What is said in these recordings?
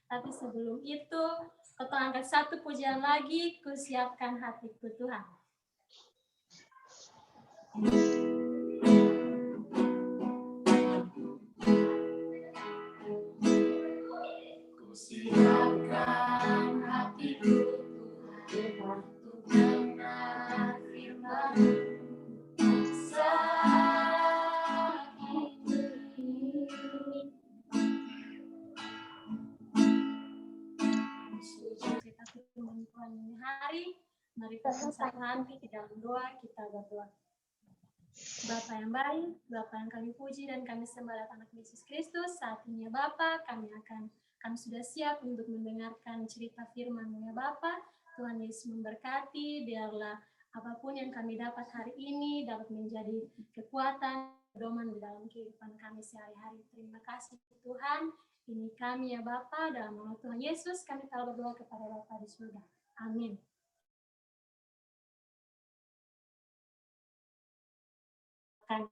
Tapi sebelum itu, Ketong angkat satu pujian lagi, kusiapkan hatiku Tuhan. Kusiapkan hatiku Tuhan, untuk mendengar firman-Mu. Tuhan ini hari, mari kita bersatu hati di dalam doa, kita berdoa. Bapa yang baik, Bapa yang kami puji dan kami sembah dalam anak Yesus Kristus, saat ini ya Bapa, kami sudah siap untuk mendengarkan cerita firman-Mu ya Bapa. Tuhan Yesus memberkati, biarlah apapun yang kami dapat hari ini dapat menjadi kekuatan, pedoman di dalam kehidupan kami sehari-hari. Terima kasih Tuhan. Ini kami ya Bapa, dalam nama Tuhan Yesus kami telah berdoa kepada Bapa di surga. Amin. Kalau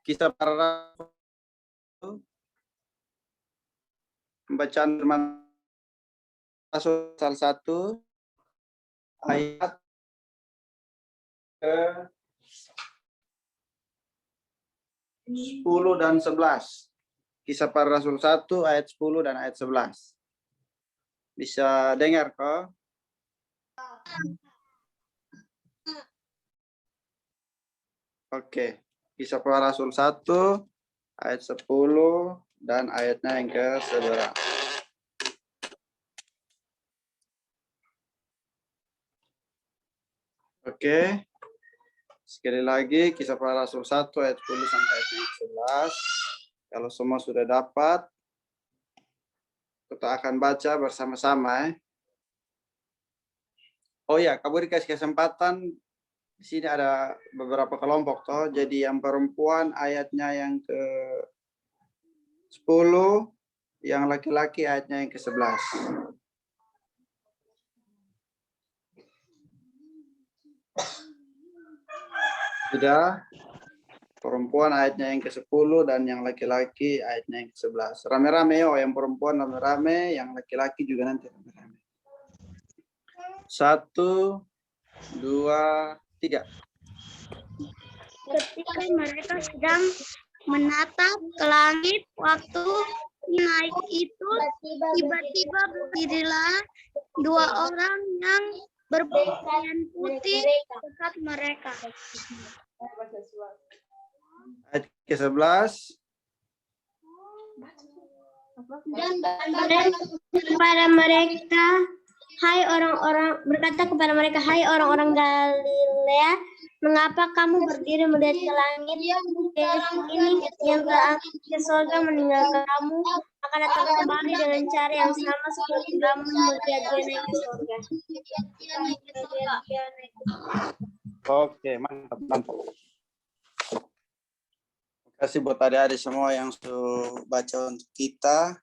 Kisah para Rasul, pembacaan firman Rasul pasal 1 ayat ke 10 dan 11. Kisah para Rasul 1 ayat 10 dan ayat 11. Bisa dengar kok? Oke. Kisah para Rasul 1 ayat 10 dan ayatnya yang ke-11. Oke. Sekali lagi Kisah para Rasul 1 ayat 10 sampai ayat 11. Kalau semua sudah dapat, kita akan baca bersama-sama. Oh ya, kamu dikasih kesempatan. Di sini ada beberapa kelompok toh. Jadi yang perempuan ayatnya yang ke-10, yang laki-laki ayatnya yang ke-11. Sudah? Perempuan ayatnya yang ke-10 dan yang laki-laki ayatnya yang ke-11. Rame-rame oh, yang perempuan rame-rame, yang laki-laki juga nanti rame-rame. 1, 2, 3. Ketika mereka sedang menatap ke langit, waktu naik itu tiba-tiba berdirilah 2 orang yang berpakaian putih dekat mereka. Ayat ke-11. Dan kepada mereka hai orang-orang berkata kepada mereka, hai orang-orang Galilea, mengapa kamu berdiri melihat ke langit? Yesus ini yang terangkat ke surga meninggalkan kamu akan datang kembali dengan cara yang sama seperti kamu melihat dia naik ke surga. Oke, mantap, mantap. Terima kasih buat adik-adik semua yang sudah baca untuk kita.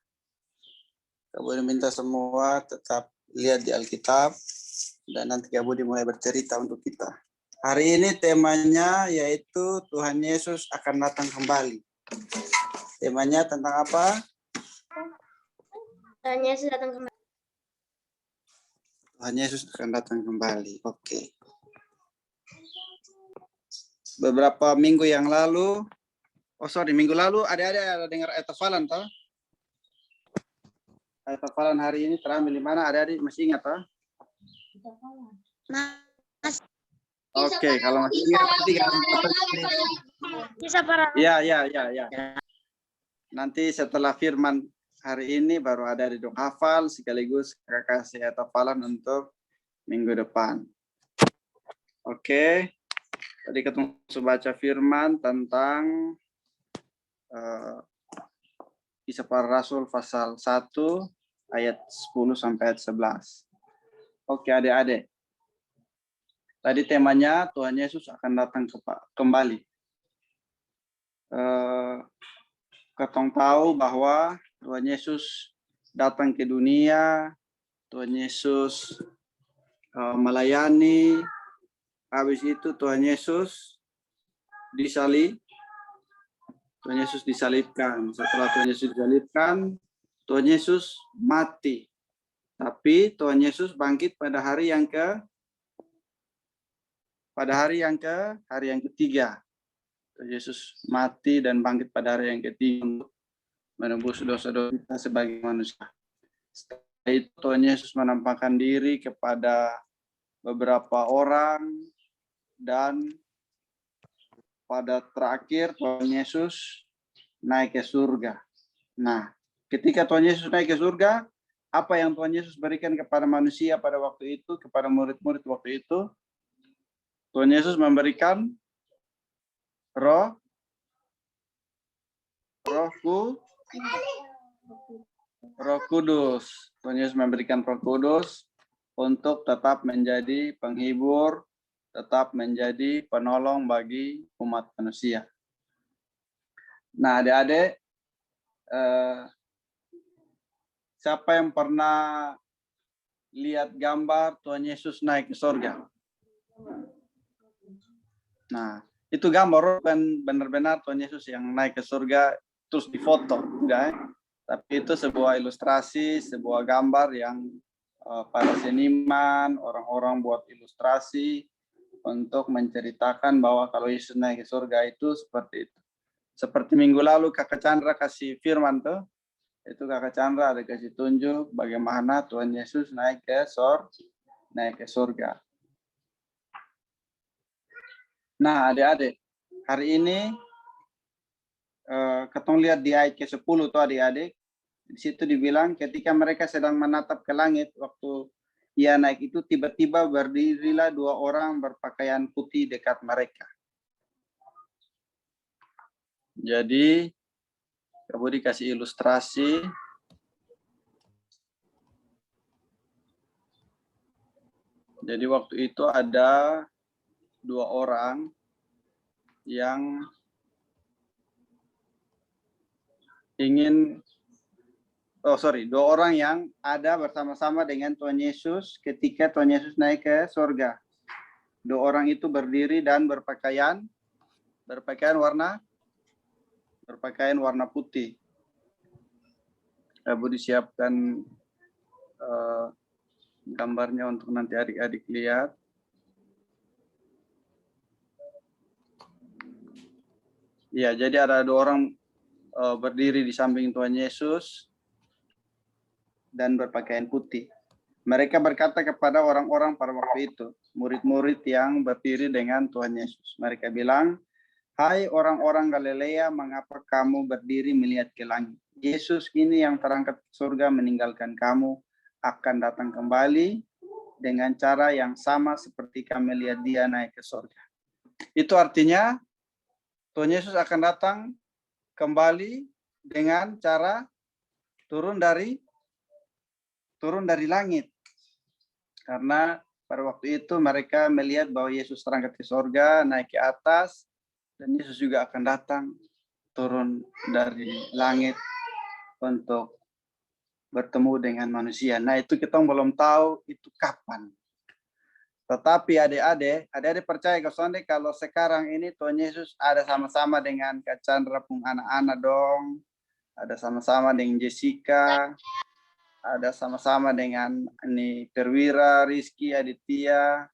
Kak Budi minta semua tetap lihat di Alkitab dan nanti Kak Budi mulai bercerita untuk kita. Hari ini temanya yaitu Tuhan Yesus akan datang kembali. Temanya tentang apa? Tuhan Yesus datang kembali. Tuhan Yesus akan datang kembali. Oke. Beberapa minggu yang lalu, minggu lalu ada dengar ayat hafalan toh? Ayat hafalan hari ini terambil di mana? Adik-adik masih ingat toh? Oke, kalau masih ingat nanti Ya. Nanti setelah firman hari ini baru ada di dok hafal sekaligus kakak kasih ayat hafalan untuk minggu depan. Oke. Tadi ketemu baca firman tentang Kisah Para Rasul pasal 1 ayat 10 sampai ayat 11. Oke, adik-adik. Tadi temanya Tuhan Yesus akan datang kembali. Ketong tahu bahwa Tuhan Yesus datang ke dunia, Tuhan Yesus melayani, habis itu Tuhan Yesus Tuhan Yesus disalibkan. Setelah Tuhan Yesus disalibkan, Tuhan Yesus mati. Tapi Tuhan Yesus bangkit pada hari yang ketiga. Tuhan Yesus mati dan bangkit pada hari yang ketiga untuk menebus dosa-dosa kita sebagai manusia. Setelah itu Tuhan Yesus menampakkan diri kepada beberapa orang dan pada terakhir Tuhan Yesus naik ke surga. Nah, ketika Tuhan Yesus naik ke surga, apa yang Tuhan Yesus berikan kepada manusia pada waktu itu, kepada murid-murid waktu itu? Tuhan Yesus memberikan Roh Kudus. Tuhan Yesus memberikan Roh Kudus untuk tetap menjadi penghibur, tetap menjadi penolong bagi umat manusia. Nah, adik-adik, siapa yang pernah lihat gambar Tuhan Yesus naik ke surga? Nah, itu gambar bukan benar-benar Tuhan Yesus yang naik ke surga terus difoto, tidak? Tapi itu sebuah ilustrasi, sebuah gambar yang para seniman, orang-orang buat ilustrasi untuk menceritakan bahwa kalau Yesus naik ke surga itu seperti itu. Seperti minggu lalu Kakak Chandra kasih firman tuh, itu Kakak Chandra ada kasih tunjuk bagaimana Tuhan Yesus naik ke surga. Nah, adik-adik, hari ini ketong lihat di ayat ke-10 tuh adik-adik. Di situ dibilang ketika mereka sedang menatap ke langit waktu ia naik itu tiba-tiba berdirilah dua orang berpakaian putih dekat mereka. Jadi, Kak dikasih ilustrasi. Jadi waktu itu ada dua orang yang dua orang yang ada bersama-sama dengan Tuhan Yesus ketika Tuhan Yesus naik ke surga. Dua orang itu berdiri dan berpakaian warna putih. Ibu disiapkan gambarnya untuk nanti adik-adik lihat. Ya, jadi ada dua orang berdiri di samping Tuhan Yesus dan berpakaian putih. Mereka berkata kepada orang-orang pada waktu itu, murid-murid yang berdiri dengan Tuhan Yesus. Mereka bilang, hai orang-orang Galilea, mengapa kamu berdiri melihat ke langit? Yesus ini yang terangkat ke surga meninggalkan kamu akan datang kembali dengan cara yang sama seperti kami lihat dia naik ke surga. Itu artinya Tuhan Yesus akan datang kembali dengan cara turun dari langit. Karena pada waktu itu mereka melihat bahwa Yesus terangkat ke surga, naik ke atas, dan Yesus juga akan datang turun dari langit untuk bertemu dengan manusia. Nah, itu kita belum tahu itu kapan. Tetapi adik-adik percaya kalau sekarang ini Tuhan Yesus ada sama-sama dengan Kak Chandra pun anak-anak dong. Ada sama-sama dengan Jessica. Ada sama-sama dengan ini Perwira, Rizky, Aditya.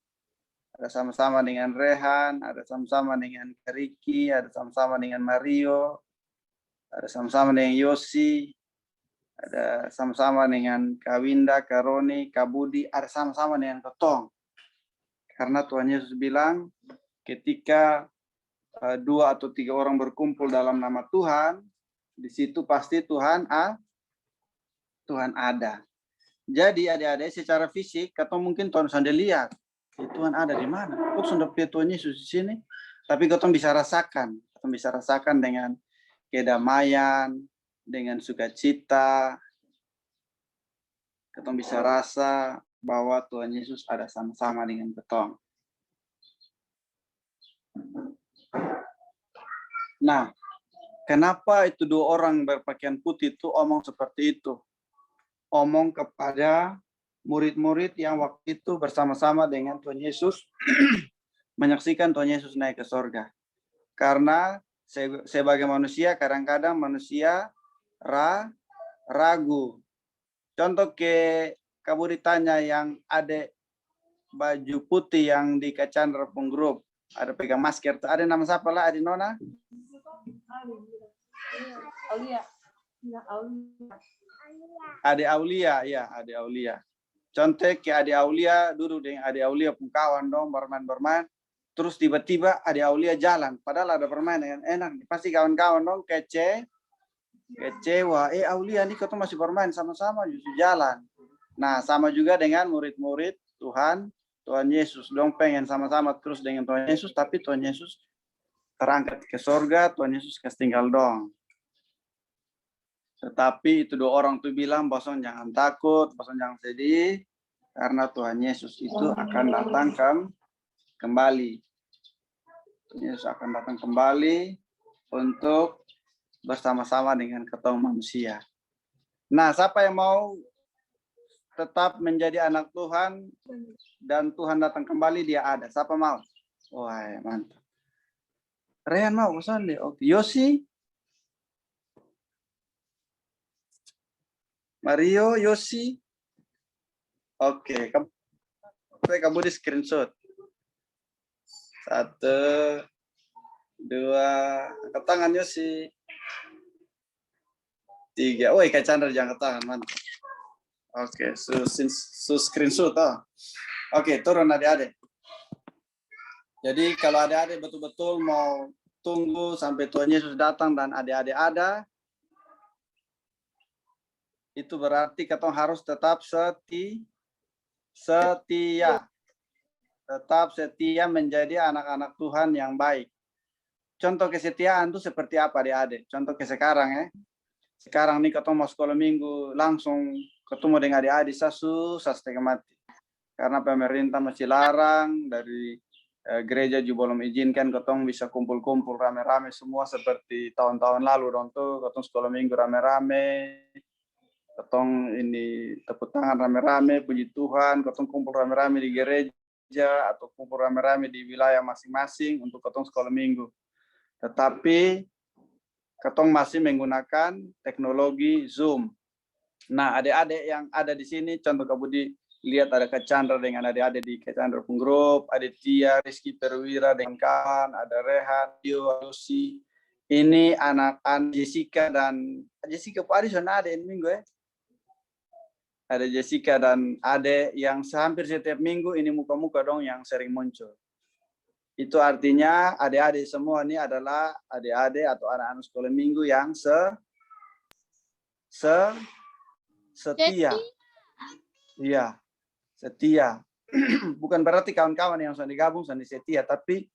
Ada sama-sama dengan Rehan. Ada sama-sama dengan Riki. Ada sama-sama dengan Mario. Ada sama-sama dengan Yosi. Ada sama-sama dengan Kak Winda, Kak Roni, Kak Budi. Ada sama-sama dengan Ketong. Karena Tuhan Yesus bilang, ketika 2 atau 3 orang berkumpul dalam nama Tuhan, di situ pasti Tuhan ada. Jadi adik-adik secara fisik, atau mungkin Tuhan sudah lihat, Tuhan ada di mana? Kok sudah lihat Tuhan Yesus di sini? Tapi Tuhan bisa rasakan dengan kedamaian, dengan sukacita. Kita bisa rasa bahwa Tuhan Yesus ada sama-sama dengan kita. Nah, kenapa itu 2 orang berpakaian putih itu omong seperti itu? Omong kepada murid-murid yang waktu itu bersama-sama dengan Tuhan Yesus menyaksikan Tuhan Yesus naik ke surga. Karena sebagai manusia, kadang-kadang manusia ragu. Contoh kamu ditanya yang ada baju putih yang di Kak Chandra grup, ada pegang masker, ada nama siapa lah, Adi Nona? Ade Aulia, ya, Ade Aulia. Contoh Ade Aulia duduk dengan Ade Aulia pun kawan dong, bermain. Terus tiba-tiba Ade Aulia jalan, padahal ada permainan yang enak. Pasti kawan-kawan dong kecewa. Aulia nih kau masih bermain sama-sama justru jalan. Nah, sama juga dengan murid-murid Tuhan Yesus dong pengen sama-sama terus dengan Tuhan Yesus, tapi Tuhan Yesus terangkat ke surga, Tuhan Yesus kasih tinggal dong. Tetapi itu 2 orang tuh bilang, bosan jangan takut, bosan jangan sedih, karena Tuhan Yesus itu akan datang kembali. Tuhan Yesus akan datang kembali untuk bersama-sama dengan ketemu manusia. Nah, siapa yang mau tetap menjadi anak Tuhan dan Tuhan datang kembali, dia ada. Siapa mau? Wah, mantap. Rehan mau, bosan deh. Oke, Yosi, Mario, Yosi. Oke, kamu di screenshot. 1, 2, angkat tangan Yosi. 3, woi Kak Chandra jangan angkat tangan, mantap. Oke, screenshot. Oke, turun adik-adik. Jadi kalau adik-adik betul-betul mau tunggu sampai Tuhan Yesus datang dan adik-adik ada, itu berarti kita harus tetap setia. Tetap setia menjadi anak-anak Tuhan yang baik. Contoh kesetiaan itu seperti apa adik-adik? Contoh ke sekarang ya. Sekarang nih ketemu mau sekolah minggu, langsung ketemu dengan adik-adik susah setengah mati. Karena pemerintah masih larang, dari gereja juga belum izinkan ketemu bisa kumpul-kumpul rame-rame semua seperti tahun-tahun lalu dong tuh, ketemu sekolah minggu rame-rame. Ketong ini tepuk tangan rame-rame, puji Tuhan, ketong kumpul rame-rame di gereja atau kumpul rame-rame di wilayah masing-masing untuk ketong sekolah minggu. Tetapi ketong masih menggunakan teknologi Zoom. Nah, adik-adik yang ada di sini, contoh kamu lihat ada Kak Chandra dengan adik-adik di Kak Chandra grup, Aditya, Rizky, Perwira dengan kawan, ada Rehan, Yosi. Ini anak-anak Jessica dan Jessica Pak Adison ada ini minggu ya. Ada Jessica dan Ade yang hampir setiap minggu ini muka-muka dong yang sering muncul. Itu artinya adik-adik semua ini adalah adik-adik atau anak-anak sekolah minggu yang setia. Iya, setia. Bukan berarti kawan-kawan yang sudah digabung sudah setia, tapi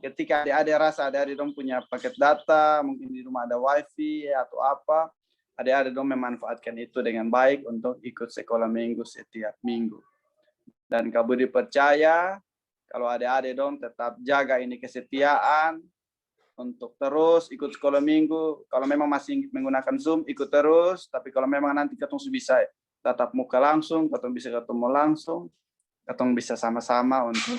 ketika adik-adik rasa adik-adik dong punya paket data, mungkin di rumah ada wifi atau apa, adik-adik dong memanfaatkan itu dengan baik untuk ikut sekolah minggu setiap minggu. Dan Kak Budi percaya kalau adik-adik dong tetap jaga ini kesetiaan untuk terus ikut sekolah minggu. Kalau memang masih menggunakan Zoom, ikut terus. Tapi kalau memang nanti ketemu bisa tatap muka langsung, ketemu bisa ketemu langsung, ketemu bisa sama-sama untuk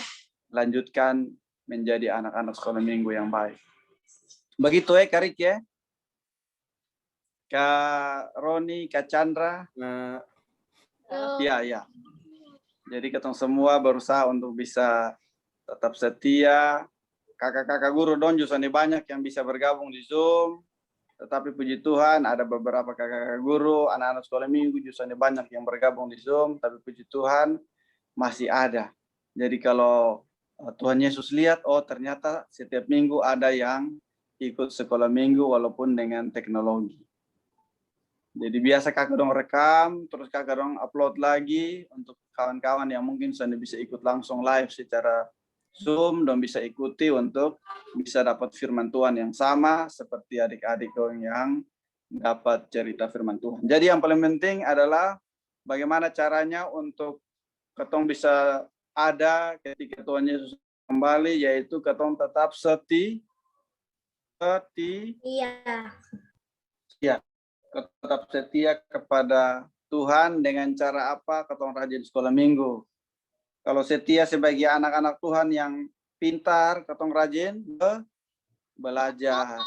lanjutkan menjadi anak-anak sekolah minggu yang baik. Begitu Kak Rik ya. Kak Roni, Kak Chandra. Iya. Jadi ketemu semua berusaha untuk bisa tetap setia. Kakak-kakak guru dong juga banyak yang bisa bergabung di Zoom. Tetapi puji Tuhan ada beberapa kakak-kakak guru, anak-anak sekolah minggu juga banyak yang bergabung di Zoom. Tapi puji Tuhan masih ada. Jadi kalau Tuhan Yesus lihat, oh ternyata setiap minggu ada yang ikut sekolah minggu walaupun dengan teknologi. Jadi biasa kakak dong rekam, terus kakak dong upload lagi untuk kawan-kawan yang mungkin sudah bisa ikut langsung live secara Zoom, dan bisa ikuti untuk bisa dapat firman Tuhan yang sama seperti adik-adik dong yang dapat cerita firman Tuhan. Jadi yang paling penting adalah bagaimana caranya untuk ketong bisa ada ketika Tuhan Yesus kembali, yaitu ketong tetap tetap setia kepada Tuhan dengan cara apa? Ketong rajin sekolah minggu. Kalau setia sebagai anak-anak Tuhan yang pintar, ketong rajin belajar.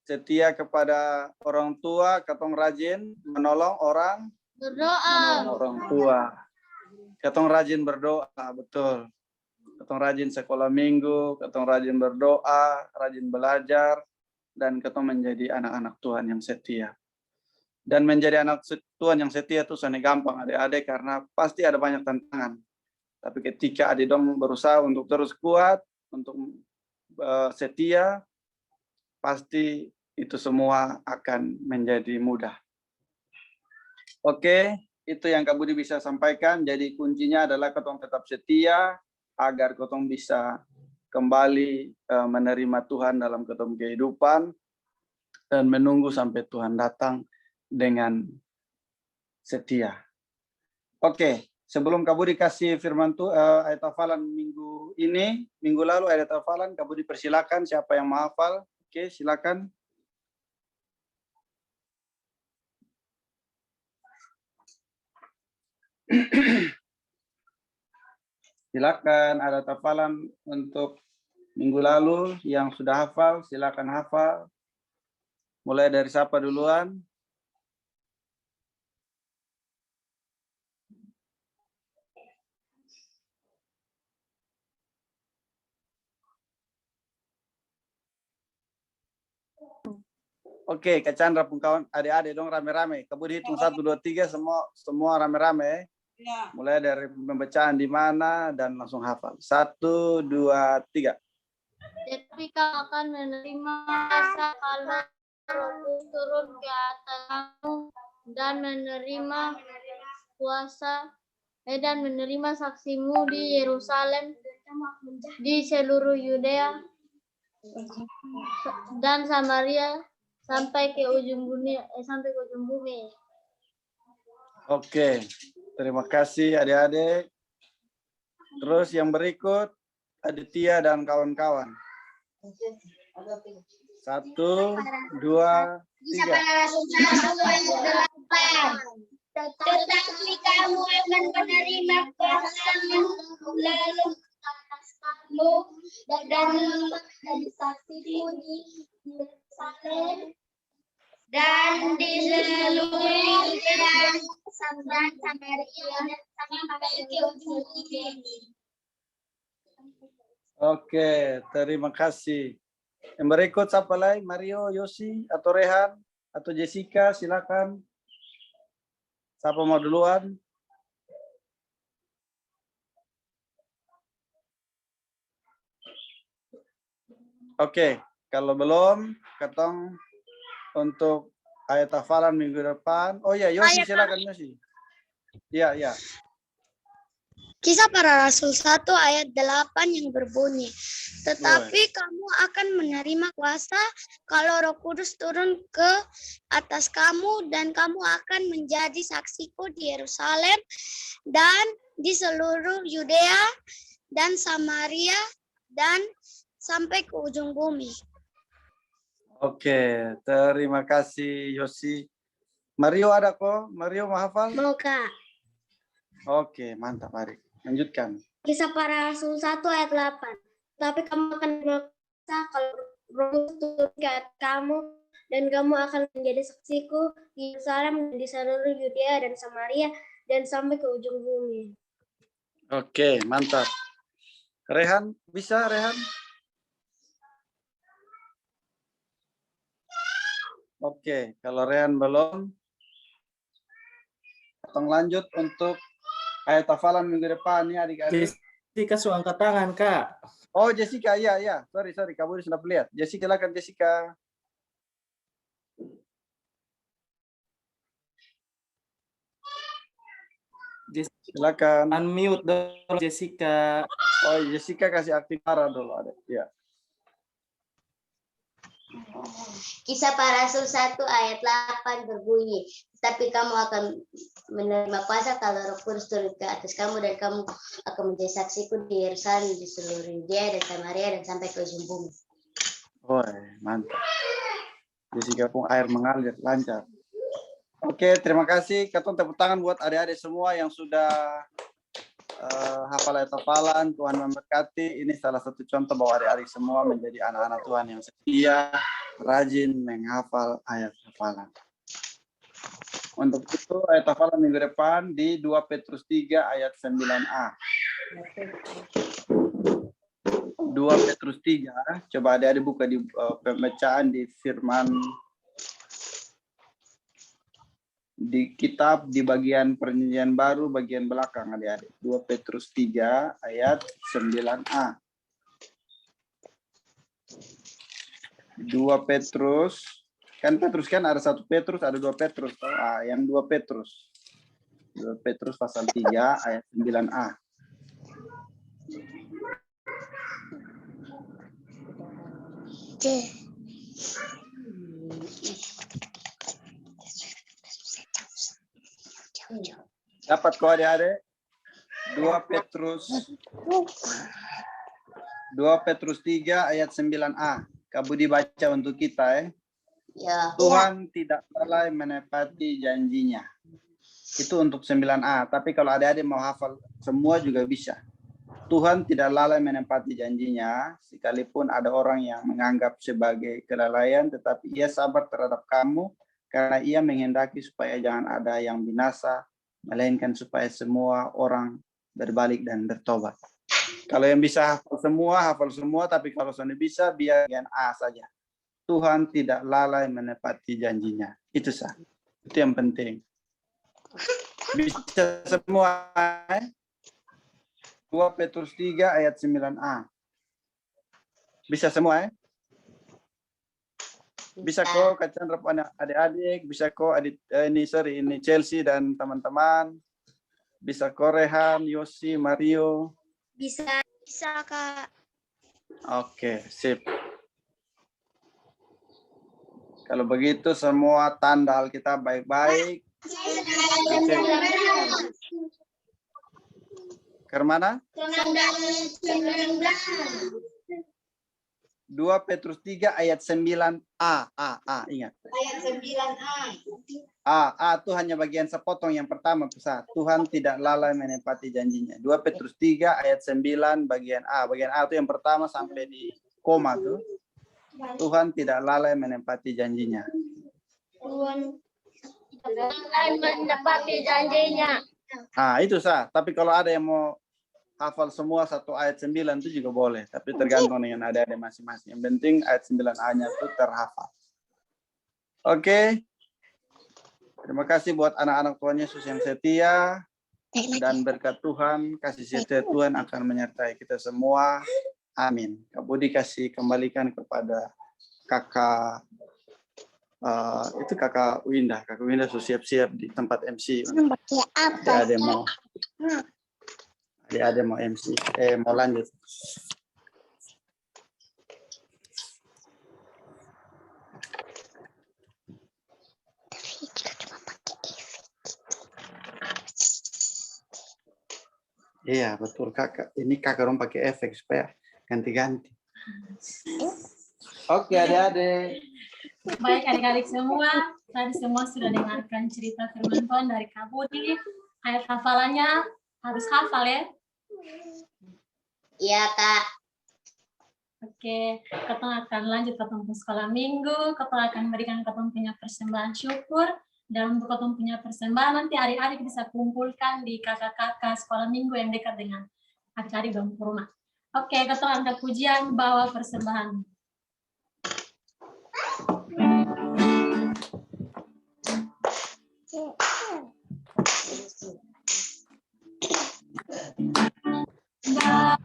Setia kepada orang tua, ketong rajin menolong orang tua. Ketong rajin berdoa, betul. Ketong rajin sekolah minggu, ketong rajin berdoa, rajin belajar, dan ketong menjadi anak-anak Tuhan yang setia. Dan menjadi anak Tuhan yang setia itu sangat gampang adik-adik, karena pasti ada banyak tantangan. Tapi ketika adik dong berusaha untuk terus kuat, untuk setia, pasti itu semua akan menjadi mudah. Oke. Itu yang Kak Budi bisa sampaikan. Jadi kuncinya adalah ketong tetap setia agar ketong bisa kembali menerima Tuhan dalam ketong kehidupan dan menunggu sampai Tuhan datang dengan setia. Oke, sebelum Kak Budi kasih firman Tuhan ayat hafalan minggu lalu ayat hafalan, Kak Budi persilakan siapa yang mau hafal. Oke, silakan. Silakan ada hafalan untuk minggu lalu yang sudah hafal, silakan hafal. Mulai dari siapa duluan? Oke, Kak Chandra pun kawan adik-adik dong rame-rame. Kak Budi hitung 1, 2, 3 semua rame-rame. Ya. Mulai dari pembacaan di mana dan langsung hafal. 1, 2, 3. Tapi kau akan menerima rasa kalau Roh Kudus turun ke atas kamu dan menerima kuasa dan menerima saksimu di Yerusalem, di seluruh Yudea dan Samaria sampai ke ujung bumi. Oke, terima kasih adik-adik. Terus yang berikut Aditya dan kawan-kawan. 1, 2, 3. Tetapi kamu akan menerima kuasa lalu atas kamu dan saksiku di Yerusalem dan di seluruh Yudea dan Samaria sampai ke ujung bumi. Oke, terima kasih. Yang berikut siapa lagi? Mario, Yosi, atau Rehan, atau Jessica, silakan. Siapa mau duluan? Oke, kalau belum, ketong untuk ayat hafalan minggu depan. Oh ya, Yosi silakan Yosi. Iya, iya. Kisah Para Rasul 1 ayat 8 yang berbunyi, tetapi kamu akan menerima kuasa kalau Roh Kudus turun ke atas kamu dan kamu akan menjadi saksiku di Yerusalem dan di seluruh Yudea dan Samaria dan sampai ke ujung bumi. Oke, terima kasih Yosi. Mario ada kok? Mario mau hafal? Mau Kak. Oke, mantap, mari. Lanjutkan. Kisah Para Rasul 1 ayat 8. Tapi kamu akan merasa kalau Roh Kudus turun ke atas kamu dan kamu akan menjadi saksiku di Yerusalem dan di seluruh Yudea dan Samaria dan sampai ke ujung bumi. Oke, mantap. Rehan, bisa Rehan? Oke, kalau Rehan belum, kita lanjut untuk ayat hafalan minggu depan nih adik-adik. Jessica suka angkat tangan, Kak. Oh, Jessica, iya. Sorry, kamu sudah lihat. Jessica, silakan Jessica. Silakan. Unmute dong, Jessica. Oh, Jessica kasih aktif suara dulu ada. Ya. Kisah Para Rasul 1 ayat 8 berbunyi, tapi kamu akan menerima kuasa kalau Roh Kudus turun ke atas kamu dan kamu akan menjadi saksiku di Yerusalem, di seluruh Yudea dan Samaria dan sampai ke ujung bumi. Oh, mantap. Jessica pun air mengalir lancar. Oke, terima kasih. Kita tepuk tangan buat adik-adik semua yang sudah hafalan. Tuhan memberkati. Ini salah satu contoh bahwa adik-adik semua menjadi anak-anak Tuhan yang setia, rajin menghafal ayat hafalan. Untuk itu ayat hafalan minggu depan di 2 Petrus 3 ayat 9a. 2 Petrus 3, coba adik-adik buka di pembacaan di firman di kitab di bagian Perjanjian Baru bagian belakang adik-adik. 2 Petrus 3 ayat 9a. 2 Petrus, kan Petrus kan ada 1 Petrus, ada 2 Petrus. Yang 2 Petrus. 2 Petrus pasal 3 ayat 9a. Dapat kok adik-adik? 2 Petrus 3 ayat 9a. Kak Budi baca untuk kita Ya. Tuhan tidak lalai menepati janjinya. Itu untuk 9a. Tapi kalau adik-adik mau hafal semua juga bisa. Tuhan tidak lalai menepati janjinya, sekalipun ada orang yang menganggap sebagai kelalaian, tetapi ia sabar terhadap kamu, karena ia menghendaki supaya jangan ada yang binasa, melainkan supaya semua orang berbalik dan bertobat. Kalau yang bisa hafal semua, tapi kalau sudah bisa, biar bagian A saja. Tuhan tidak lalai menepati janjinya. Itu sah. Itu yang penting. Bisa semua. 2 Petrus 3 ayat 9a. Bisa semua Bisa kok Kak Chandra adik-adik, bisa kok ini Chelsea dan teman-teman. Bisa kok Rehan, Yosi, Mario. Bisa Kak. Oke, sip. Kalau begitu semua tanda Alkitab baik-baik. Ke mana? 2 Petrus 3 ayat 9a. Ingat. Ayat 9a. A itu hanya bagian sepotong yang pertama besar. Tuhan tidak lalai menepati janjinya. 2 Petrus 3 ayat 9 bagian A. Bagian A itu yang pertama sampai di koma tuh. Tuhan tidak lalai menepati janjinya. Tuhan tidak lalai menepati janjinya. Itu sah. Tapi kalau ada yang mau hafal semua 1 ayat 9 itu juga boleh. Tapi tergantung dengan adik-adik masing-masing. Yang penting ayat 9a-nya itu terhafal. Oke. Terima kasih buat anak-anak Tuhan Yesus yang setia. Dan berkat Tuhan, kasih setia Tuhan akan menyertai kita semua. Amin. Kak Budi kasih kembalikan kepada kakak Itu kakak Winda sudah siap-siap di tempat MC. Pakai apa? Ada mau MC, mau lanjut. Iya betul kakak. Ini kakak orang pakai efek supaya ganti-ganti. Oke adik-adik. Baik adik-adik semua, tadi semua sudah dengarkan cerita firman Tuhan dari Kak Budi. Ayat hafalannya harus hafal ya. Iya, Kak. Oke, kita akan lanjut ke sekolah minggu. Kita akan berikan kita punya persembahan syukur. Dan untuk kita punya persembahan, nanti adik-adik bisa kumpulkan di kakak-kakak sekolah minggu yang dekat dengan adik-adik dalam rumah. Oke, kita angkat pujian, bawa persembahan. Bawa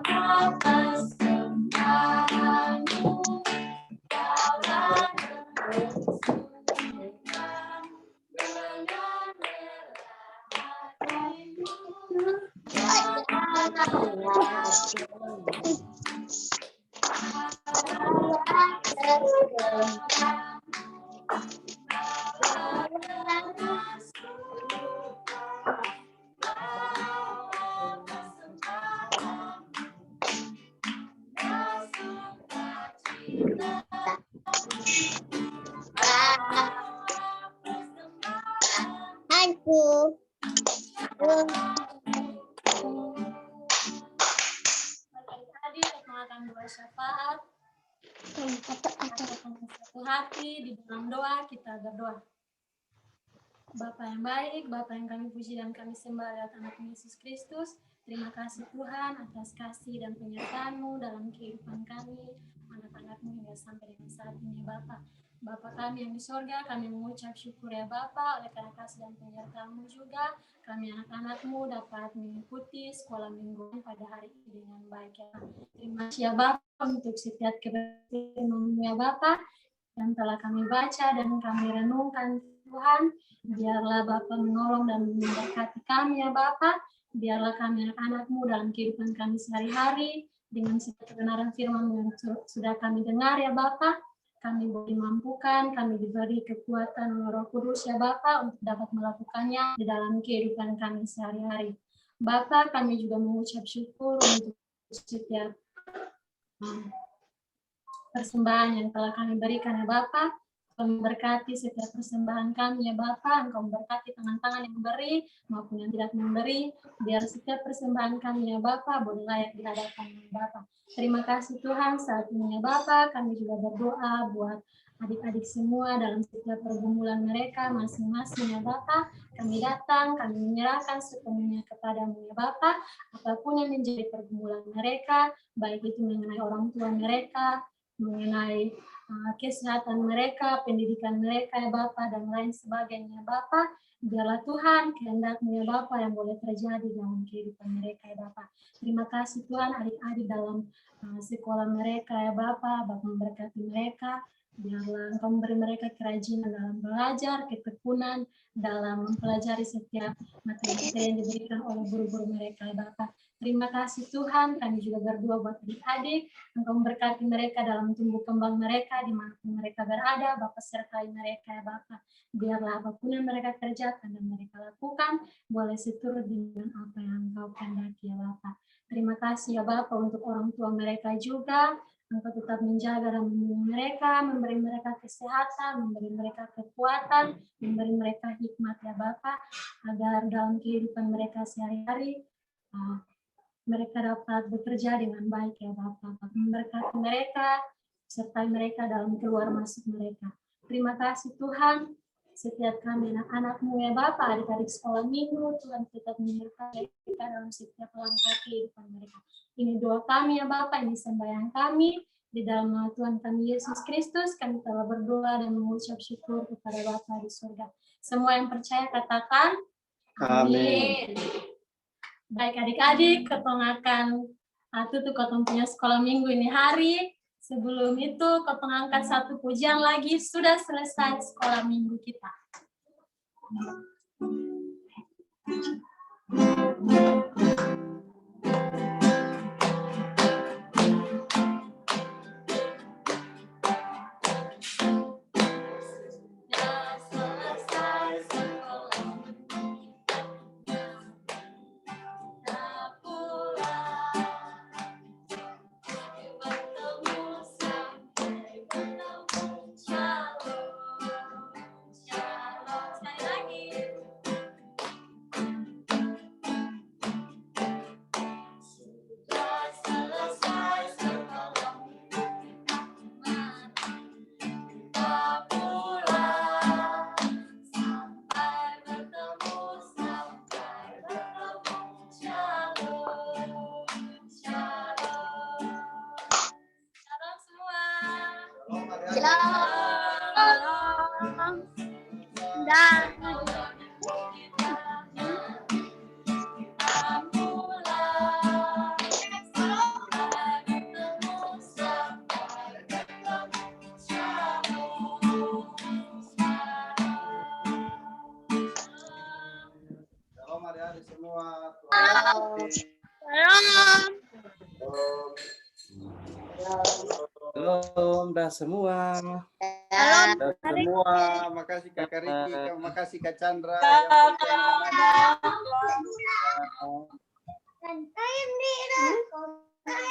persembahanmu, bawa syafaat, satu hati di dalam doa kita berdoa. Bapa yang baik, Bapa yang kami puji dan kami sembah lewat anak Yesus Kristus, terima kasih Tuhan atas kasih dan penyertaan-Mu dalam kehidupan kami, anak-anak-Mu hingga sampai dengan saat ini Bapa. Bapa kami yang di sorga, kami mengucap syukur ya Bapa, oleh karena kasih dan penyertaan-Mu juga, kami anak-anak-Mu dapat mengikuti sekolah minggu pada hari ini dengan baik ya. Terima kasih ya Bapa untuk setiap keberkatan-Mu ya Bapa, yang telah kami baca dan kami renungkan Tuhan. Biarlah Bapa menolong dan memberkati kami ya Bapa, biarlah kami anak-anak-Mu dalam kehidupan kami sehari-hari, dengan setiap kebenaran firman yang sudah kami dengar ya Bapa, kami dimampukan, kami diberi kekuatan Roh Kudus ya Bapa untuk dapat melakukannya di dalam kehidupan kami sehari-hari. Bapa, kami juga mengucap syukur untuk setiap persembahan yang telah kami berikan ya Bapa. Engkau memberkati setiap persembahan kami ya Bapa, Engkau memberkati tangan-tangan yang memberi maupun yang tidak memberi, biar setiap persembahan kami ya Bapa boleh layak di hadapan Bapa. Terima kasih Tuhan, saat ini ya Bapa, kami juga berdoa buat adik-adik semua dalam setiap pergumulan mereka masing-masing ya Bapa. Kami datang, kami menyerahkan sepenuhnya kepadamu ya Bapa, apapun yang menjadi pergumulan mereka, baik itu mengenai orang tua mereka, mengenai kesehatan mereka, pendidikan mereka ya Bapa dan lain sebagainya Bapa. Biarlah Tuhan kehendak-Mu ya Bapa yang boleh terjadi dalam kehidupan mereka ya Bapa. Terima kasih Tuhan adik-adik dalam sekolah mereka ya Bapa, Bapa memberkati mereka. Biarlah Engkau memberi mereka kerajinan dalam belajar, ketekunan dalam mempelajari setiap materi-materi yang diberikan oleh guru-guru mereka ya Bapa. Terima kasih Tuhan, kami juga berdoa buat adik-adik, Engkau memberkati mereka dalam tumbuh kembang mereka, dimanapun mereka berada, Bapa sertai mereka ya Bapa. Biarlah apapun yang mereka kerjakan dan mereka lakukan, boleh seturut dengan apa yang Engkau kehendaki ya Bapa. Terima kasih ya Bapa untuk orang tua mereka juga, Engkau tetap menjaga dan melindungi mereka, memberi mereka kesehatan, memberi mereka kekuatan, memberi mereka hikmat ya Bapa, agar dalam kehidupan mereka sehari-hari, mereka dapat bekerja dengan baik ya Bapak. Memberkati mereka, sertai mereka dalam keluar masuk mereka. Terima kasih Tuhan, setiap kami anak-anak-Mu ya Bapak, adik-adik sekolah minggu, Tuhan tetap menyertai mereka dalam setiap langkah kehidupan mereka. Ini doa kami ya Bapak, ini sembahyang kami, di dalam nama Tuhan kami Yesus Kristus, kami telah berdoa dan mengucap syukur kepada Bapa di surga. Semua yang percaya katakan, amin. Baik adik-adik, ketong akan tutup ketong punya sekolah minggu ini hari. Sebelum itu, kau angkat satu pujian lagi, sudah selesai sekolah minggu kita. Shalom adik-adik semua. Shalom. Shalom, dah semua. Dan semua, makasih Kakak Riki, makasih Kak Chandra. Yang penting,